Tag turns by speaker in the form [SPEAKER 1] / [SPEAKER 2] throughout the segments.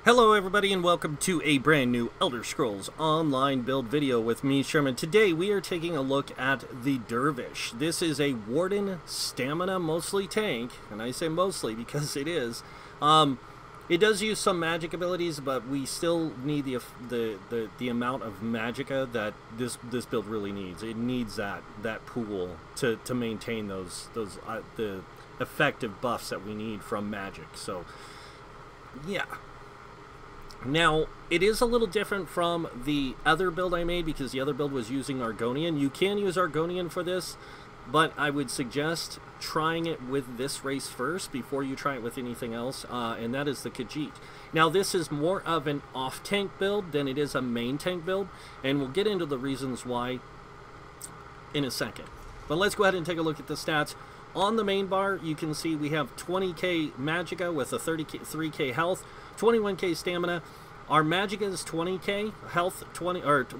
[SPEAKER 1] Hello everybody and welcome to a brand new Elder Scrolls Online build video with me, Sherman. Today we are taking a look at the Dervish. This is a Warden stamina mostly tank, and I say mostly because it is. It does use some magic abilities, but we still need the amount of magicka that this build really needs. It needs that pool to maintain the effective buffs that we need from magic. So yeah. Now, it is a little different from the other build I made because the other build was using Argonian. You can use Argonian for this, but I would suggest trying it with this race first before you try it with anything else, and that is the Khajiit. Now, this is more of an off-tank build than it is a main tank build, and we'll get into the reasons why in a second. But let's go ahead and take a look at the stats. On the main bar, you can see we have 20k magicka with a 33k health, 21k stamina. Our magicka is 20k health,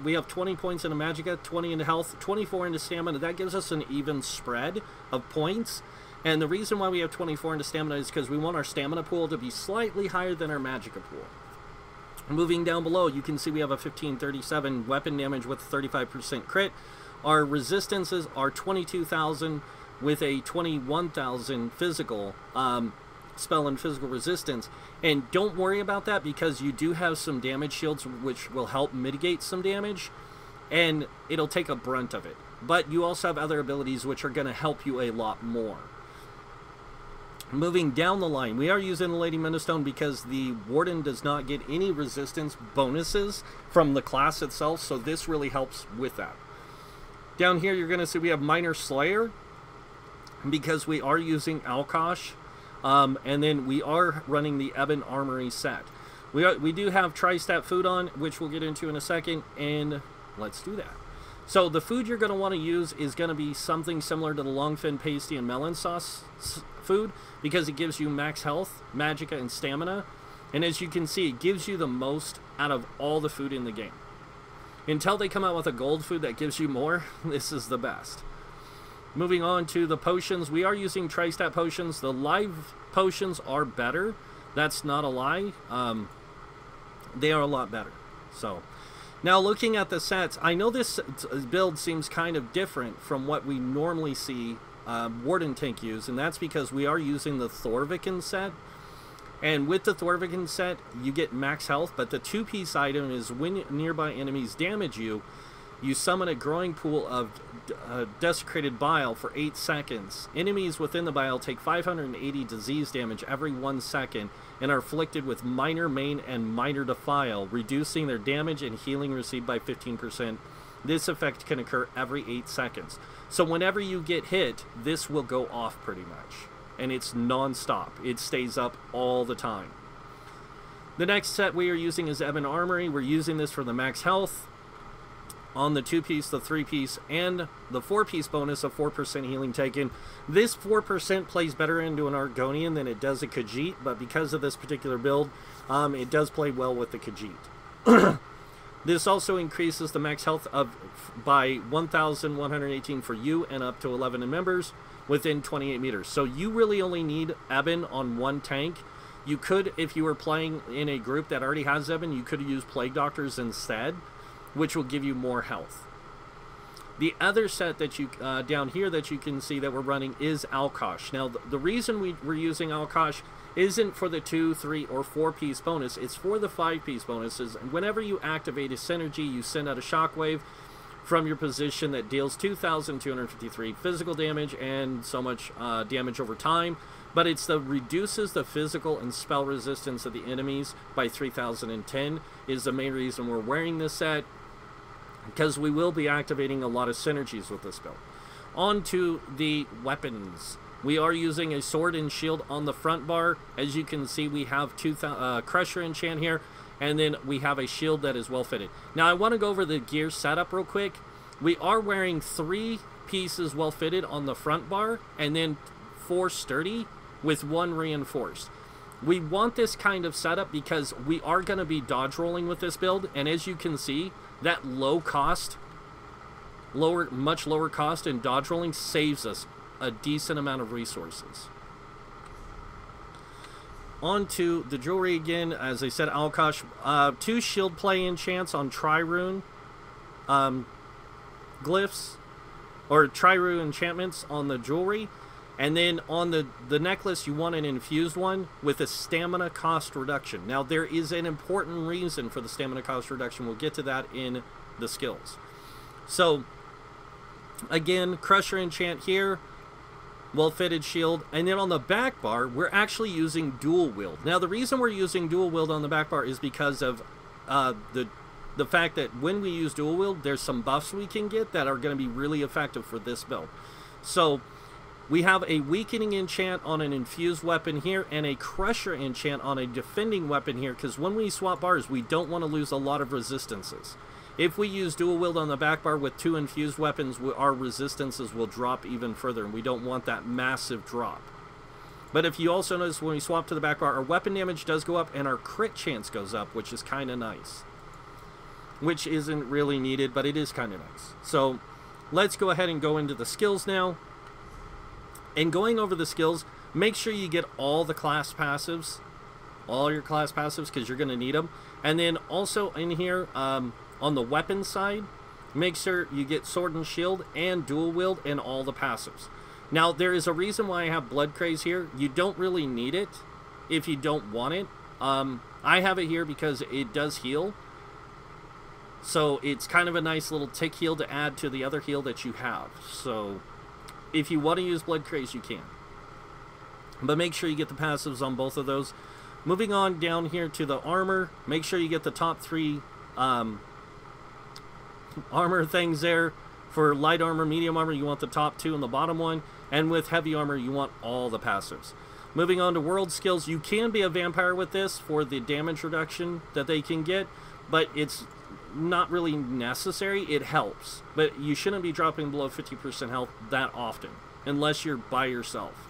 [SPEAKER 1] we have 20 points into magicka, 20 into health, 24 into stamina. That gives us an even spread of points. And the reason why we have 24 into stamina is because we want our stamina pool to be slightly higher than our magicka pool. Moving down below, you can see we have a 1537 weapon damage with 35% crit. Our resistances are 22,000 with a 21,000 physical spell and physical resistance. And don't worry about that because you do have some damage shields which will help mitigate some damage, and it'll take a brunt of it. But you also have other abilities which are going to help you a lot more. Moving down the line, we are using the Lady Mindstone because the Warden does not get any resistance bonuses from the class itself, so this really helps with that. Down here you're going to see we have Minor Slayer because we are using Alkosh. And then we are running the Ebon Armory set. We do have Tri-Stat food on, which we'll get into in a second, and let's do that. So the food you're going to want to use is going to be something similar to the Longfin Pasty and Melon Sauce food, because it gives you max health, magicka, and stamina. And as you can see, it gives you the most out of all the food in the game. Until they come out with a gold food that gives you more, this is the best. Moving on to the potions, we are using Tri-Stat potions. The live potions are better. That's not a lie. They are a lot better. So, now looking at the sets, I know this build seems kind of different from what we normally see Warden tank use, and that's because we are using the Thorviken set. And with the Thorviken set, you get max health, but the two-piece item is when nearby enemies damage you, you summon a growing pool of desecrated bile for 8 seconds. Enemies within the bile take 580 disease damage every 1 second and are afflicted with minor maim and minor defile, reducing their damage and healing received by 15%. This effect can occur every 8 seconds. So whenever you get hit, this will go off pretty much. And it's non-stop. It stays up all the time. The next set we are using is Ebon Armory. We're using this for the max health on the 2-piece, the 3-piece, and the 4-piece bonus of 4% healing taken. This 4% plays better into an Argonian than it does a Khajiit, but because of this particular build, it does play well with the Khajiit. This also increases the max health by 1,118 for you and up to 11 members within 28 meters. So you really only need Ebon on one tank. You could, if you were playing in a group that already has Ebon, you could use Plague Doctors instead, which will give you more health. The other set that you down here that you can see that we're running is Alkosh. Now, the reason we're using Alkosh isn't for the 2, 3, or 4-piece bonus. It's for the 5-piece bonuses. And whenever you activate a synergy, you send out a shockwave from your position that deals 2,253 physical damage and so much damage over time. But it's reduces the physical and spell resistance of the enemies by 3,010 is the main reason we're wearing this set, because we will be activating a lot of synergies with this build. On to the weapons. We are using a sword and shield on the front bar. As you can see, we have Crusher enchant here, and then we have a shield that is well fitted. Now I want to go over the gear setup real quick. We are wearing 3 pieces well fitted on the front bar, and then 4 sturdy with 1 reinforced. We want this kind of setup because we are going to be dodge rolling with this build, and as you can see, that much lower cost in dodge rolling saves us a decent amount of resources. onto the jewelry again. As I said, Alkosh, 2 shield play enchants on Trirune glyphs, or Trirune enchantments on the jewelry. And then on the necklace, you want an infused one with a stamina cost reduction. Now, there is an important reason for the stamina cost reduction. We'll get to that in the skills. So, again, Crusher enchant here, well-fitted shield. And then on the back bar, we're actually using dual wield. Now, the reason we're using dual wield on the back bar is because of the fact that when we use dual wield, there's some buffs we can get that are going to be really effective for this build. So, we have a weakening enchant on an infused weapon here and a Crusher enchant on a defending weapon here, because when we swap bars, we don't want to lose a lot of resistances. If we use dual wield on the back bar with 2 infused weapons, our resistances will drop even further, and we don't want that massive drop. But if you also notice, when we swap to the back bar, our weapon damage does go up and our crit chance goes up, which is kind of nice. Which isn't really needed, but it is kind of nice. So let's go ahead and go into the skills now. And going over the skills, make sure you get all the class passives, all your class passives, because you're going to need them. And then also in here, on the weapon side, make sure you get Sword and Shield and Dual Wield and all the passives. Now, there is a reason why I have Blood Craze here. You don't really need it if you don't want it. I have it here because it does heal. So it's kind of a nice little tick heal to add to the other heal that you have. So if you want to use Blood Craze, you can. But make sure you get the passives on both of those. Moving on down here to the armor, make sure you get the top 3 armor things there. For light armor, medium armor, you want the top 2 and the bottom one. And with heavy armor, you want all the passives. Moving on to world skills, you can be a vampire with this for the damage reduction that they can get, but it's not really necessary. It helps, but you shouldn't be dropping below 50% health that often unless you're by yourself.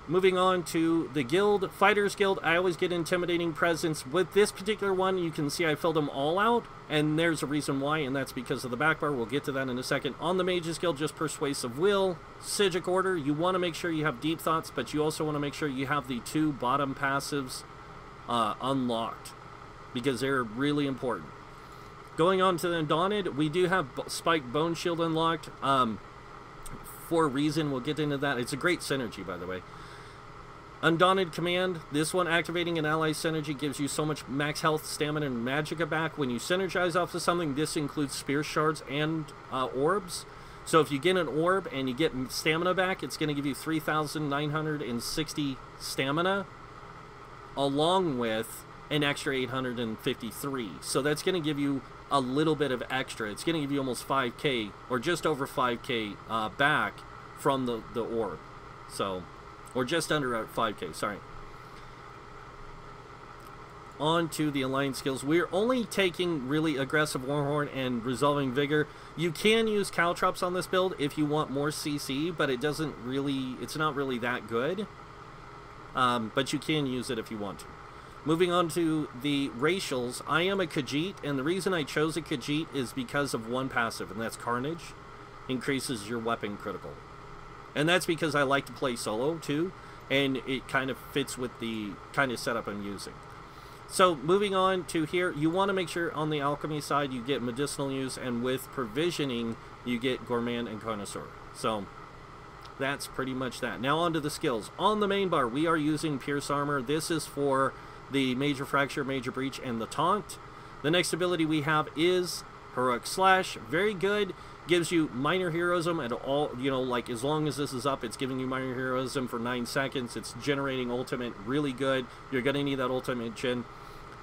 [SPEAKER 1] Moving on to the guild, Fighters Guild, I always get Intimidating Presence. With this particular one, you can see I filled them all out, and there's a reason why, and that's because of the back bar. We'll get to that in a second. On the Mages Guild, just Persuasive Will. Psijic Order, you want to make sure you have Deep Thoughts, but you also want to make sure you have the 2 bottom passives unlocked, because they're really important. Going on to the Undaunted, we do have Spike Bone Shield unlocked for a reason. We'll get into that. It's a great synergy, by the way. Undaunted Command, this one activating an ally synergy gives you so much max health, stamina, and magicka back. When you synergize off of something, this includes Spear Shards and orbs. So if you get an orb and you get stamina back, it's going to give you 3,960 stamina, along with an extra 853. So that's going to give you a little bit of extra. It's going to give you almost 5k, or just over 5k back from the orb. So, or just under 5k, sorry. On to the Alliance skills. We're only taking really aggressive Warhorn and Resolving Vigor. You can use Caltrops on this build if you want more CC, but it doesn't really, it's not really that good. But you can use it if you want to. Moving on to the racials, I am a Khajiit, and the reason I chose a Khajiit is because of one passive, and that's Carnage. Increases your weapon critical. And that's because I like to play solo, too, and it kind of fits with the kind of setup I'm using. So, moving on to here, you want to make sure on the alchemy side you get medicinal use, and with provisioning, you get Gourmand and Connoisseur. So, that's pretty much that. Now on to the skills. On the main bar, we are using Pierce Armor. This is for the Major Fracture, Major Breach, and the Taunt. The next ability we have is Heroic Slash. Very good. Gives you minor heroism at all, you know, like as long as this is up, it's giving you minor heroism for 9 seconds. It's generating ultimate, really good. You're going to need that ultimate gen.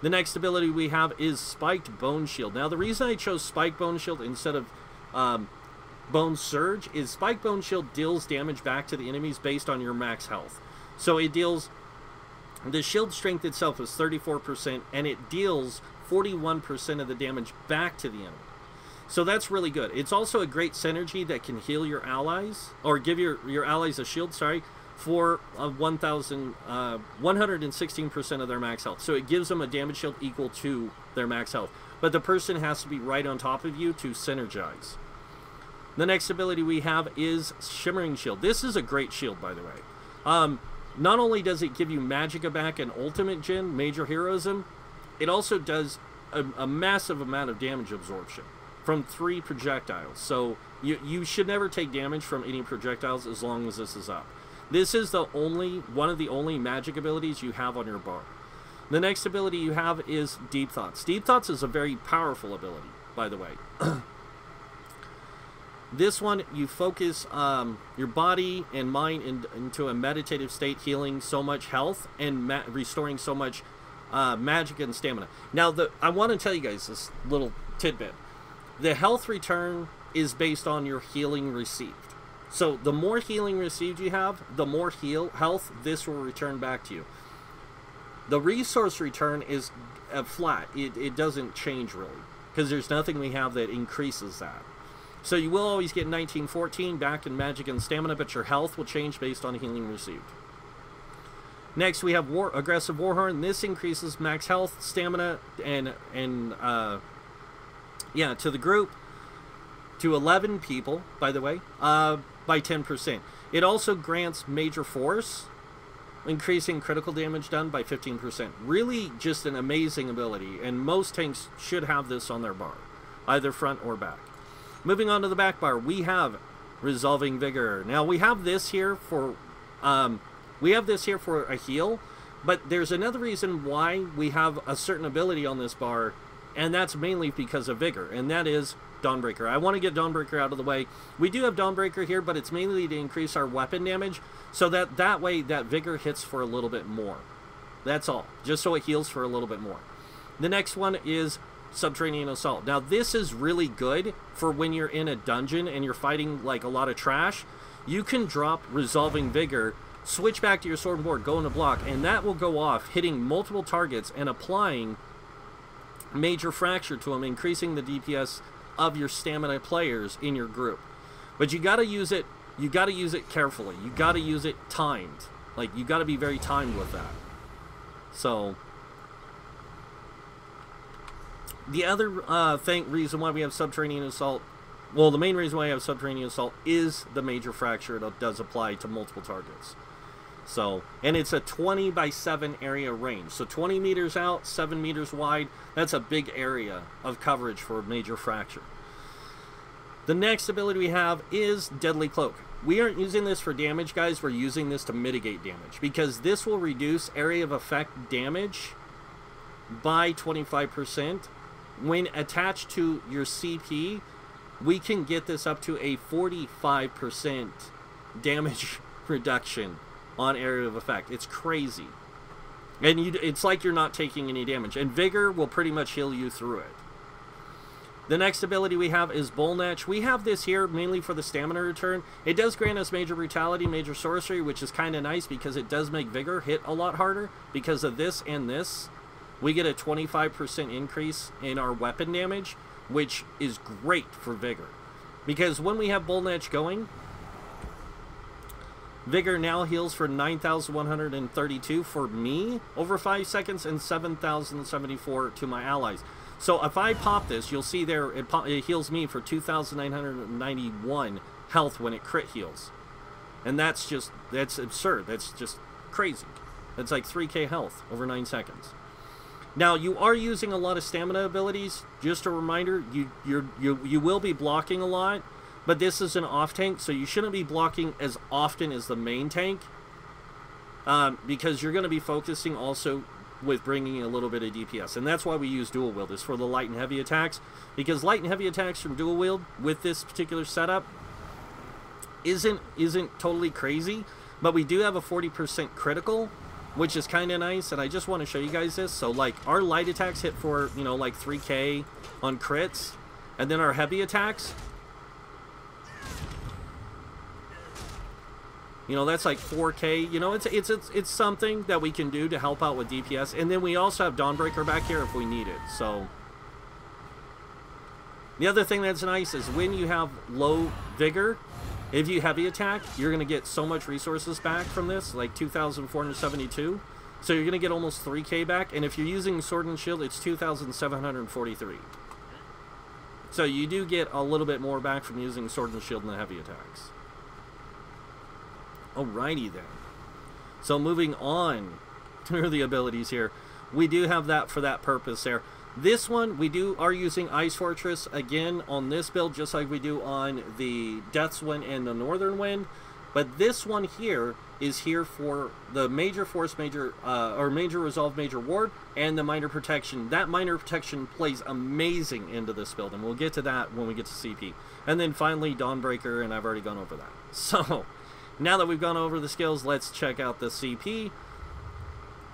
[SPEAKER 1] The next ability we have is Spiked Bone Shield. Now, the reason I chose Spiked Bone Shield instead of Bone Surge is Spiked Bone Shield deals damage back to the enemies based on your max health. So it deals, the shield strength itself is 34%, and it deals 41% of the damage back to the enemy. So that's really good. It's also a great synergy that can heal your allies, or give your allies a shield, sorry, for 116% of their max health. So it gives them a damage shield equal to their max health. But the person has to be right on top of you to synergize. The next ability we have is Shimmering Shield. This is a great shield, by the way. not only does it give you Magicka back and Ultimate Gen, Major Heroism, it also does a massive amount of damage absorption from 3 projectiles. So you should never take damage from any projectiles as long as this is up. This is one of the only magic abilities you have on your bar. The next ability you have is Deep Thoughts. Deep Thoughts is a very powerful ability, by the way. This one, you focus your body and mind into a meditative state, healing so much health and restoring so much magic and stamina. Now, I want to tell you guys this little tidbit. The health return is based on your healing received. So the more healing received you have, the more health this will return back to you. The resource return is flat. It doesn't change really, because there's nothing we have that increases that. So you will always get 1914 back in magic and stamina, but your health will change based on healing received. Next, we have Aggressive Warhorn. This increases max health, stamina, and to the group, to 11 people, by the way, by 10%. It also grants Major Force, increasing critical damage done by 15%. Really just an amazing ability, and most tanks should have this on their bar, either front or back. Moving on to the back bar, we have Resolving Vigor. Now we have this here for a heal, but there's another reason why we have a certain ability on this bar, and that's mainly because of Vigor, and that is Dawnbreaker. I want to get Dawnbreaker out of the way. We do have Dawnbreaker here, but it's mainly to increase our weapon damage, so that way that Vigor hits for a little bit more. That's all, just so it heals for a little bit more. The next one is Subterranean Assault. Now this is really good for when you're in a dungeon and you're fighting like a lot of trash. You can drop Resolving Vigor, switch back to your sword and board, go into block, and that will go off, hitting multiple targets and applying Major Fracture to them, increasing the DPS of your stamina players in your group. But you gotta use it carefully. You gotta use it timed. Like, you gotta be very timed with that. So the other reason why we have Subterranean Assault, well, the main reason why I have Subterranean Assault is the Major Fracture. It does apply to multiple targets. So, and it's a 20 by 7 area range. So 20 meters out, 7 meters wide. That's a big area of coverage for Major Fracture. The next ability we have is Deadly Cloak. We aren't using this for damage, guys. We're using this to mitigate damage, because this will reduce area of effect damage by 25%. When attached to your CP, we can get this up to a 45% damage reduction on area of effect. It's crazy. And it's like you're not taking any damage. And Vigor will pretty much heal you through it. The next ability we have is Bullnetch. We have this here mainly for the stamina return. It does grant us Major Brutality, Major Sorcery, which is kind of nice because it does make Vigor hit a lot harder. Because of this and this, we get a 25% increase in our weapon damage, which is great for Vigor. Because when we have Bullnetch going, Vigor now heals for 9,132 for me over 5 seconds and 7,074 to my allies. So if I pop this, you'll see there it heals me for 2,991 health when it crit heals. And that's absurd. That's just crazy. That's like 3k health over 9 seconds. Now, you are using a lot of stamina abilities. Just a reminder, you will be blocking a lot, but this is an off tank, so you shouldn't be blocking as often as the main tank, because you're going to be focusing also with bringing a little bit of DPS, and that's why we use dual wield. Is for the light and heavy attacks, because light and heavy attacks from dual wield with this particular setup isn't totally crazy, but we do have a 40% critical, which is kind of nice, and I just want to show you guys this. So, like, our light attacks hit for, you know, like 3k on crits, and then our heavy attacks, you know, that's like 4k. You know, it's something that we can do to help out with DPS, and then we also have Dawnbreaker back here if we need it. So, the other thing that's nice is when you have low Vigor, if you heavy attack, you're going to get so much resources back from this, like 2,472. So you're going to get almost 3k back. And if you're using Sword and Shield, it's 2,743. So you do get a little bit more back from using Sword and Shield and the heavy attacks. Alrighty then. So moving on through the abilities here, we do have that for that purpose there. This one, we are using Ice Fortress again on this build, just like we do on the Death's Wind and the Northern Wind. But this one here is here for the Major Force, Major Resolve, Major Ward, and the Minor Protection. That Minor Protection plays amazing into this build, and we'll get to that when we get to CP. And then finally, Dawnbreaker, and I've already gone over that. So, now that we've gone over the skills, let's check out the CP.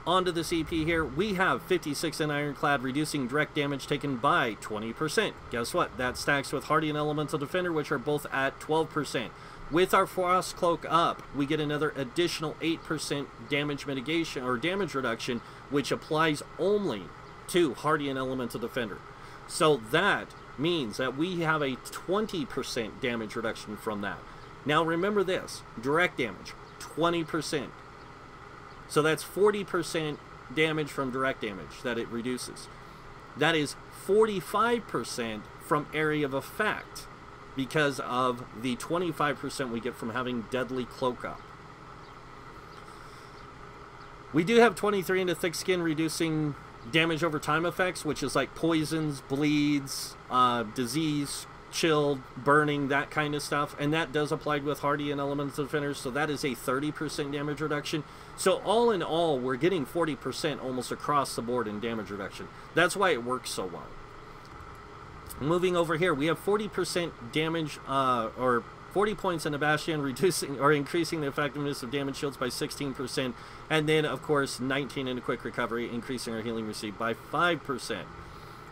[SPEAKER 1] Onto the CP here, we have 56 in Ironclad, reducing direct damage taken by 20%. Guess what? That stacks with Hardy and Elemental Defender, which are both at 12%. With our Frost Cloak up, we get another additional 8% damage mitigation, or damage reduction, which applies only to Hardy and Elemental Defender. So that means that we have a 20% damage reduction from that. Now remember this, direct damage, 20%. So that's 40% damage from direct damage that it reduces. That is 45% from area of effect, because of the 25% we get from having Deadly Cloak up. We do have 23 into Thick Skin, reducing damage over time effects, which is like poisons, bleeds, disease, chilled, burning, that kind of stuff. And that does apply with Hardy and Elemental Defenders, so that is a 30% damage reduction. So all in all, we're getting 40% almost across the board in damage reduction. That's why it works so well. Moving over here, we have 40% damage, or 40 points in a Bastion, reducing or increasing the effectiveness of damage shields by 16%, and then, of course, 19 in a Quick Recovery, increasing our healing received by 5%.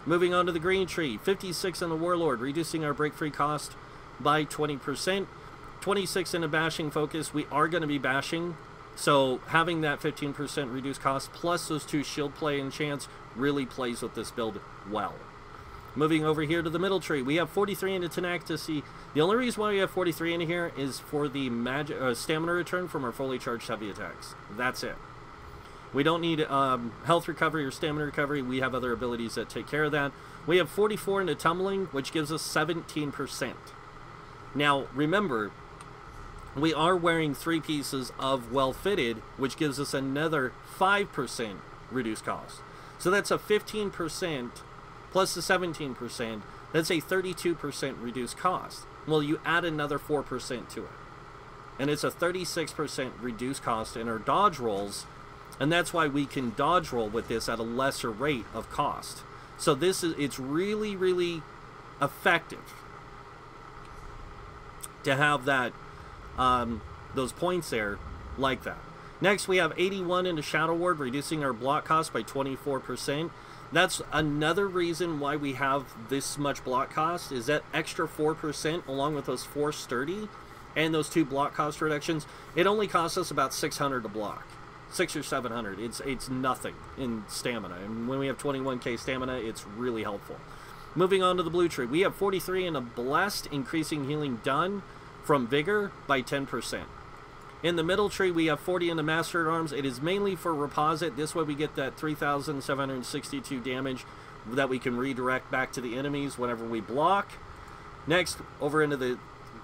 [SPEAKER 1] Moving on to the Green Tree, 56 in the Warlord, reducing our break-free cost by 20%, 26 in a Bashing Focus. We are going to be bashing, so having that 15% reduced cost, plus those 2 shield play and chance, really plays with this build well. Moving over here to the middle tree, we have 43 into Tenacity. The only reason why we have 43 in here is for the stamina return from our fully charged heavy attacks. That's it. We don't need health recovery or stamina recovery. We have other abilities that take care of that. We have 44 into Tumbling, which gives us 17%. Now, remember, we are wearing 3 pieces of Well Fitted, which gives us another 5% reduced cost. So that's a 15%. Plus the 17%, that's a 32% reduced cost. Well, you add another 4% to it. And it's a 36% reduced cost in our dodge rolls, and that's why we can dodge roll with this at a lesser rate of cost. So it's really, really effective to have that, those points there like that. Next, we have 81 into Shadow Ward, reducing our block cost by 24%. That's another reason why we have this much block cost, is that extra 4% along with those 4 sturdy and those 2 block cost reductions. It only costs us about 600 to block, 600 or 700. It's nothing in stamina, and when we have 21k stamina, it's really helpful. Moving on to the blue tree, we have 43 in a Blessed, increasing healing done from Vigor by 10%. In the middle tree, we have 40 in the Master at Arms. It is mainly for Reposit. This way we get that 3,762 damage that we can redirect back to the enemies whenever we block. Next, over into the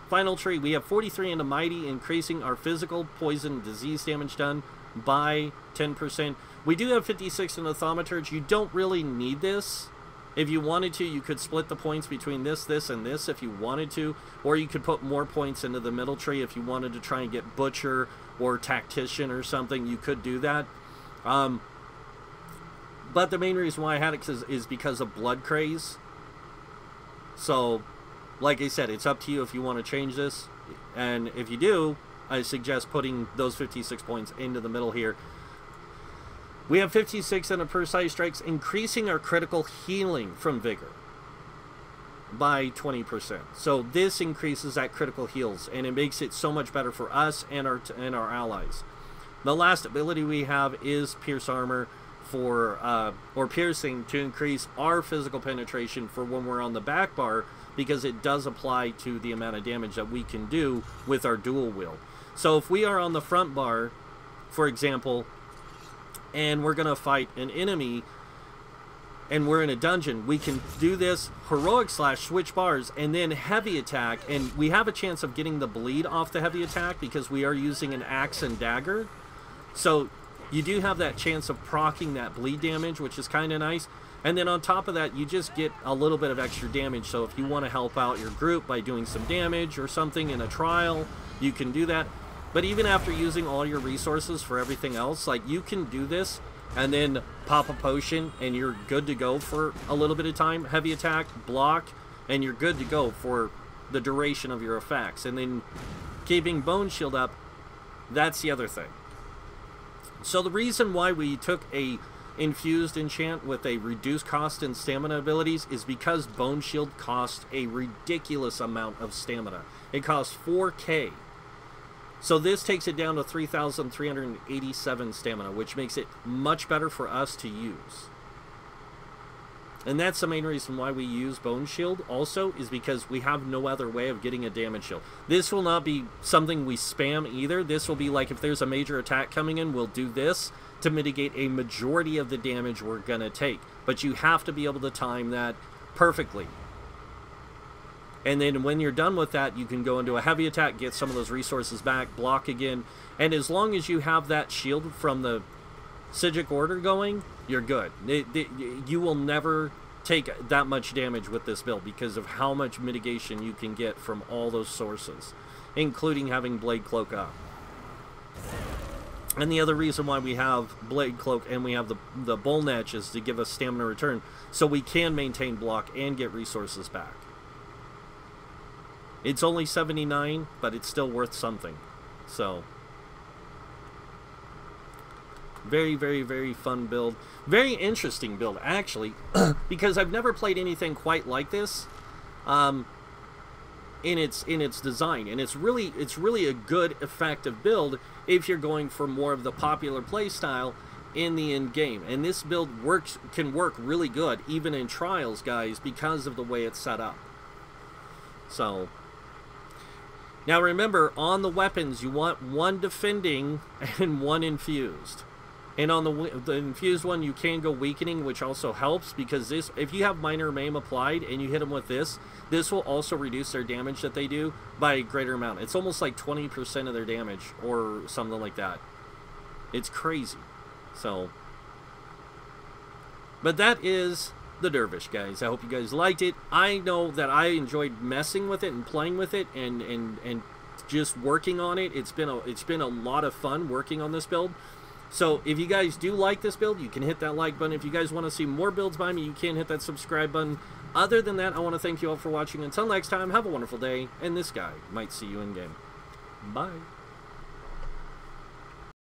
[SPEAKER 1] final tree, we have 43 into Mighty, increasing our physical, poison, disease damage done by 10%. We do have 56 in the Thaumaturge. You don't really need this. If you wanted to, you could split the points between this, and this if you wanted to, or you could put more points into the middle tree if you wanted to try and get Butcher or Tactician or something. You could do that. But the main reason why I had it is because of Blood Craze. So, like I said, it's up to you if you want to change this. And if you do, I suggest putting those 56 points into the middle here. We have 56 in a Precise Strikes, increasing our critical healing from Vigor by 20%. So this increases that critical heals, and it makes it so much better for us and our allies. The last ability we have is Pierce Armor for or Piercing, to increase our physical penetration for when we're on the back bar, because it does apply to the amount of damage that we can do with our dual wield. So if we are on the front bar, for example, and we're going to fight an enemy, and we're in a dungeon, we can do this Heroic Slash, switch bars, and then Heavy Attack, and we have a chance of getting the bleed off the Heavy Attack because we are using an Axe and Dagger. So you do have that chance of proccing that bleed damage, which is kind of nice. And then on top of that, you just get a little bit of extra damage. So if you want to help out your group by doing some damage or something in a trial, you can do that. But even after using all your resources for everything else, like, you can do this and then pop a potion and you're good to go for a little bit of time. Heavy attack, block, and you're good to go for the duration of your effects. And then keeping Bone Shield up, that's the other thing. So the reason why we took a infused enchant with a reduced cost in stamina abilities is because Bone Shield costs a ridiculous amount of stamina. It costs 4k. So this takes it down to 3,387 stamina, which makes it much better for us to use. And that's the main reason why we use Bone Shield also, is because we have no other way of getting a damage shield. This will not be something we spam either. This will be like, if there's a major attack coming in, we'll do this to mitigate a majority of the damage we're going to take. But you have to be able to time that perfectly. And then when you're done with that, you can go into a heavy attack, get some of those resources back, block again. And as long as you have that shield from the Psijic Order going, you're good. You will never take that much damage with this build because of how much mitigation you can get from all those sources, including having Blade Cloak up. And the other reason why we have Blade Cloak and we have the Bull Netch is to give us stamina return, so we can maintain block and get resources back. It's only 79, but it's still worth something. So, very, very, very fun build. Very interesting build, actually, because I've never played anything quite like this in its design, and it's really a good, effective build if you're going for more of the popular play style in the end game. And this build can work really good even in trials, guys, because of the way it's set up. So, now remember, on the weapons, you want one defending and one infused. And on the infused one, you can go weakening, which also helps, because this, if you have minor maim applied and you hit them with this will also reduce their damage that they do by a greater amount. It's almost like 20% of their damage or something like that. It's crazy. So, but that is the Dervish, guys. I hope you guys liked it. I know that I enjoyed messing with it and playing with it and just working on it. It's been a lot of fun working on this build. So if you guys do like this build, you can hit that like button. If you guys want to see more builds by me, you can hit that subscribe button. Other than that, I want to thank you all for watching. Until next time, have a wonderful day, and this guy might see you in game. Bye.